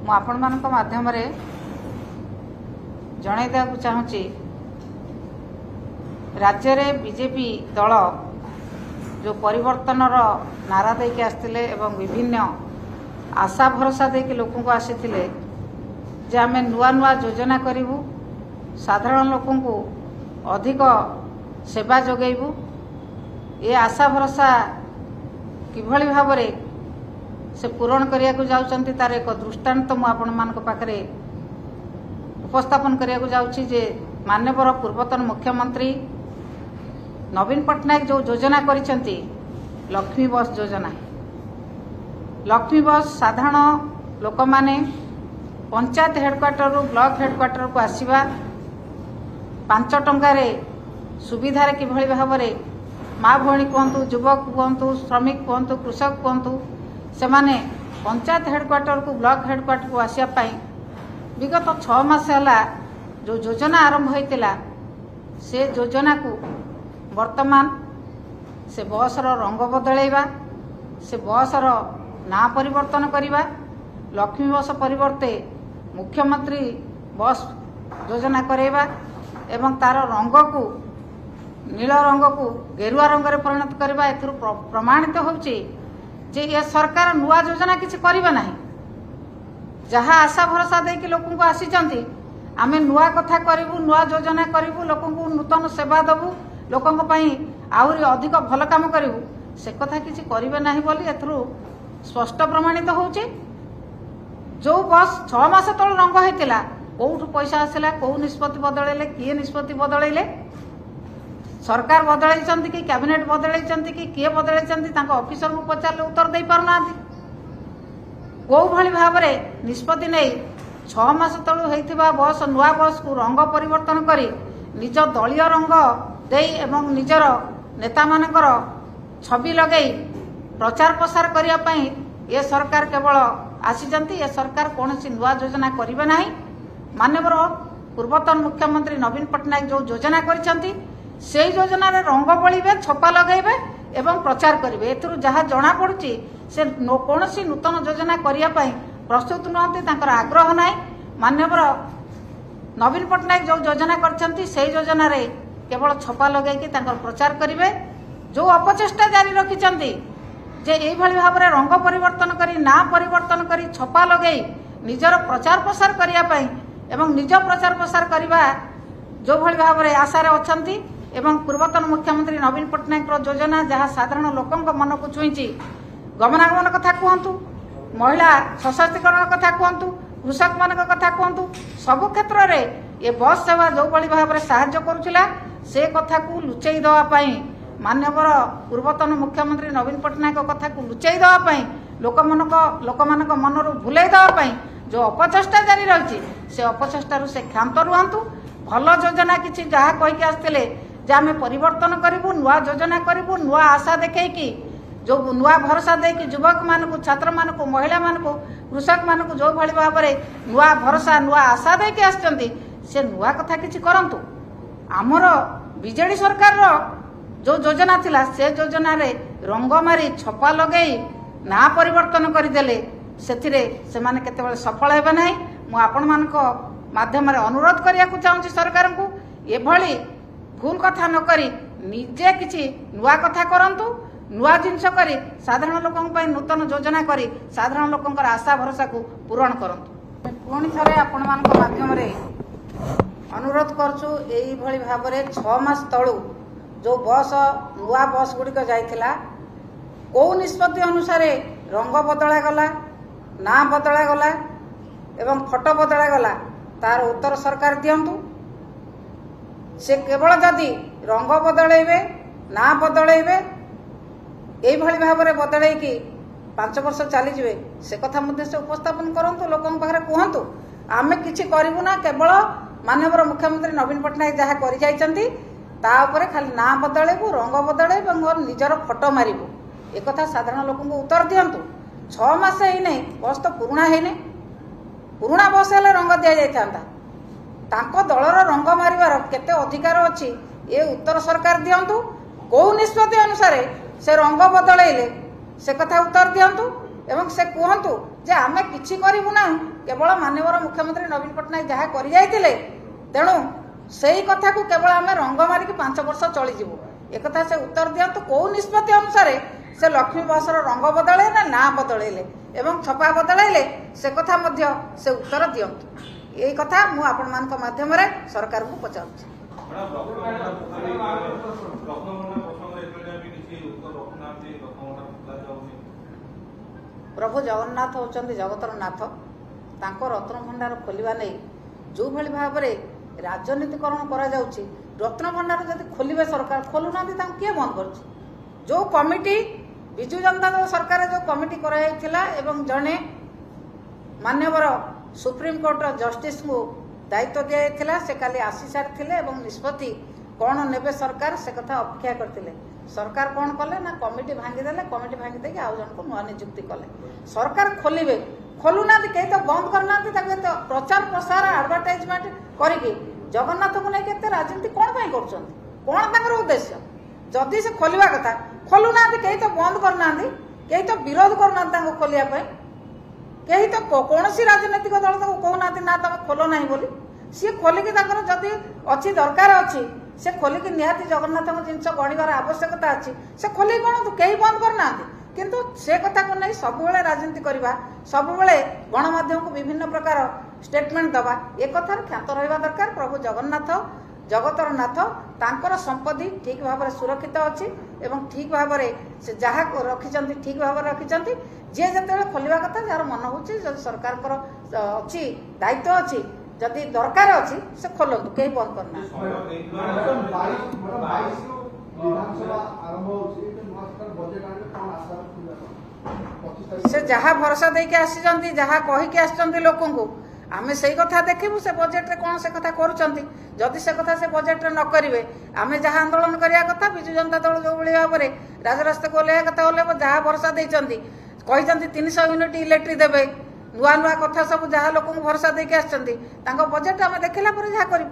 ମୁଁ ଆପଣମାନଙ୍କ ମାଧ୍ୟମରେ ଜଣାଇ ଦେବାକୁ ଚାହୁଁଛି राज्य बीजेपी दल जो परिवर्तनर नारा देके आसते एवं विभिन्न आशा भरोसा देके लोक को आसीथिले जे आम नुआ नुआ योजना करूँ साधारण लोक को अधिक सेवा जोगेबू ये आशा भरोसा किभली भाव से पूरण करने को जाउछंती तार एक दृष्टांत मु आपण मान पाखरे उपस्थापन करने जाऊँगी जे माननीय पूर्वतन मुख्यमंत्री नवीन पट्टनायक जो योजना करिसेंती लक्ष्मी बस योजना लक्ष्मी बस साधारण लोक माने पंचायत हेडक्वार्टर रु ब्लॉक हेडक्वार्टर को आसीबा 5 टंकार सुविधार किभली भाव माँ भौणी कहतु युवक कहतु श्रमिक कहतु कृषक कहतु से माने पंचायत हेडक्वार्टर को ब्लॉक हेडक्वार्टर को आसिया विगत 6 मास है जो योजना आरंभ होता से योजना को वर्तमान से बसर रंग बदलैबा से बसर ना परिवर्तन करवा लक्ष्मी बस परिवर्ते मुख्यमंत्री बस योजना करवा एवं तार रंग को नील रंग को गेरुआ रंग में परिणत करवा ए प्रमाणित होउची जे ये सरकार नुआ योजना किसी करबा नहीं जहाँ आशा भरोसा देके लोक को आसीचंती आमे नुआ कथा करूँ नुआ योजना करूँ लोक को नूतन सेवा दबू लोक आहरी अधिक भल काम करूँ से कथा किसी करेंगे ना बोली एथरू स्पष्ट प्रमाणित होउची जो बस 6 मास तल रंग होता कौटू पैसा आसला कौ निष्पत्ति बदलैले किए निष्पत्ति बदलैले सरकार बदलैचंती कि कैबिनेट बदलैचंती कि किए बदलैचंती ऑफिसर को पचारे उत्तर दे पारना कौ भली भाव निष्पत्ति नहीं 6 मास तलू होता बस नुआ बस को रंग परिवर्तन करी निज दलीय रंग दे एवं निजर नेता मानकर छवि लगे प्रचार प्रसार करने ये सरकार केवल आसीचंती ये सरकार कौन सी नुआ योजना करेंगे ना माननीय पूर्वतन मुख्यमंत्री नवीन पट्टनायक जो योजना करिसेंती से योजना रे रंग बलिबे छपा लगेबे एवं प्रचार करेंगे एथुरु जहाँ जना पड़ुची से कौन सी नूतन योजना करने प्रस्तुत नुहति आग्रह ना माननीय नवीन पट्टनायक जो योजना करछंती से योजना रे केवल छपा लगे प्रचार करेंगे जो अपचेष्टा जारी रखिंट जे यही भाव में रंग परिवर्तन करी ना परिवर्तन करी छपा लगे निजर प्रचार प्रसार करने एवं निज प्रचार प्रसार करने जो भली भाव में आशार अछंती एवं पूर्वतन मुख्यमंत्री नवीन पट्टनायक योजना जहाँ साधारण लोक मन को छुईची गमनागमन कथा कहतु महिला सशक्तिकरण कथा कहतु कृषक मान कथा कहतु सबु क्षेत्र में ये बस सेवा जो भली भाव में साहाय्य करुला से कथा को लुचई देवाई माननीय पूर्वतन मुख्यमंत्री नवीन पट्टनायक कथा को लुचई देवाई लोक मान मनरू भूलई देवाई जो अपचेष्टा जारी रही से अपचेष्टार से क्षांत रुहतु भल योजना किसी जहाँ कहीकि आसते जे आम परिवर्तन करूँ नुआ योजना करूँ नुआ आशा देखी जो नुआ भरोसा देकी युवक मान को छात्र मान को महिला मान को कृषक मान को जो भली भाव में नुआ भरोसा नुआ आशा देकी आसचंती से नुआ कथा किसी करंतु आमर बीजेडी सरकार जो योजना थिला से योजना रे रंग मारी छपा लगे ना परिवर्तन करदेले सेथिरे से माने केतेबेले सफल हेबे नाही मु आपण मानक माध्यम रे अनुरोध करिया को चाहूँ सरकार को एभली भूल कथा न करी निजे किछि नुआ कथा करंतु नुआ जिनस करी साधारण लोकों पई नूतन योजना करी साधारण लोकंकर आशा भरोसा को पूरण करंतु पुणी थरे आपण मानक माध्यम रे अनुरोध करछु एई भली भाव रे 6 मास तळू जो बस नुआ बस गुड़िक जाइथिला कौ निष्पत्ति अनुसार रंग बदला गला ना बदला गला एवं फोटो बदला गला तार उत्तर सरकार दियंतु से केवल जदि रंग बदलैबे ना बदलैबे एई भली भाव रे बदलैकी 5 वर्ष चली जिवे से कथा मध्ये से उपस्थापन करंतु लोकन पाखरे कहंतु आमे किछि करिवु ना केवल माननीय मुख्यमंत्री नवीन पट्टनायक जहाँ कर जाइछंती ता उपरे खाली ना बदलैबु रंग बदलैबु मोर निजर फोटो मारिबु एक कथा साधारण लोक उत्तर दियंतु 6 मास ही नहीं बस तो पुराणा है नहीं पुराणा बस हेले रंग दि जाइथांता तांको दलर रंग मारिबार केते अधिकार अछि ये उत्तर सरकार दियंतु कौ निष्पत्ति अनुसार से रंग बदलैले से कथा उत्तर दियंतु एवं से कहतु जे आमे किछि करिबु ना केवल माननीय मुख्यमंत्री नवीन पट्टनायक जहाँ कर जाइतिले तेणु सेई कथा को केवल आमे रंग मारिक 5 वर्ष चली जीवु एक कथा से उत्तर दियंतु को निष्पत्ति अनुसार से लक्ष्मी बसर रंग बदले ना बदलैले एवं छपा बदलैले से कथा मध्य से उत्तर दियंतु यही कथा मु आपण मानक माध्यम रे सरकार को पचारुछि। प्रभु जगन्नाथ होचंदी जगतर नाथ तांको रत्न भंडार खोलिबा नै जो भली भाव रे राजनीतिकरण करा जाउछि रत्न भंडार जदि खोलिबे सरकार खोलुना किए बंद कर जो कमिटी विजु जनता दल सरकार जो कमिटी कराइथिला एवं जने मान्यवर सुप्रीम कोर्ट जस्टिस को दायित्व दिया से काली आसी सारी एवं निष्पत्ति कौन नेबे सरकार से कथा अपेक्षा करते सरकार कौन कले ना कमिटी भांगीदेले कमिटी भांगी आउ जन को नुआ नियुक्ति कले सरकार खोलिबे खोलुना कहीं तो बंद करना तो प्रचार प्रसार एडवर्टाइजमेंट करके जगन्नाथ को नहीं केते राजनीति कौन पाई कर कौन उद्देश्य जदि से खोलिबा कथा खोलुना कहीं तो बंद करना कहीं तो विरोध करना खोलिया कहीं तो कौन सी राजनीतिक दल तो कहना ना तुम खोल ना बोली सी खोलिकी जदि अच्छी दरकार अच्छी से खोलिकी निहाती जगन्नाथ जिनस गढ़वर आवश्यकता अच्छी से खोल कौन कहीं बंद करना किंतु से कथा को नहीं सब राजनीति करवा सब गणमाध्यम को विभिन्न प्रकार स्टेटमेंट दबा एक कथार ख्यात रहा दरकार। प्रभु जगन्नाथ जगतर नाथ तांकर संपत्ति ठीक भाव में सुरक्षित अच्छी एवं ठीक भाव से जहाँ रखिंट ठीक भाव रखिंट जी जो खोलिया कथा जार मन हो सरकार अच्छी दायित्व अच्छी जदि दरकार अच्छी से खोलतु कहीं बंद करना से जहाँ भरोसा देके आसी जहाँ कहीकि आसी लोक को आमे से कथा देखिबु से बजेट रे कौन से कथा करूचंती जदि से कथा से बजेट रे न करिवे आमे जहाँ आंदोलन करिया कथा विजु जनता दल जो भली भाव राजरास्ता को ओल्हेया कथा ओल्हेब जहाँ भरोसा देइचंती कहिचंती 300 यूनिट इलेक्ट्रिक देबे नुआ नुआ कथा सब जहाँ लोक भरोसा देके आछंती तांको बजेट आमे देखिला पर जहाँ करिबु।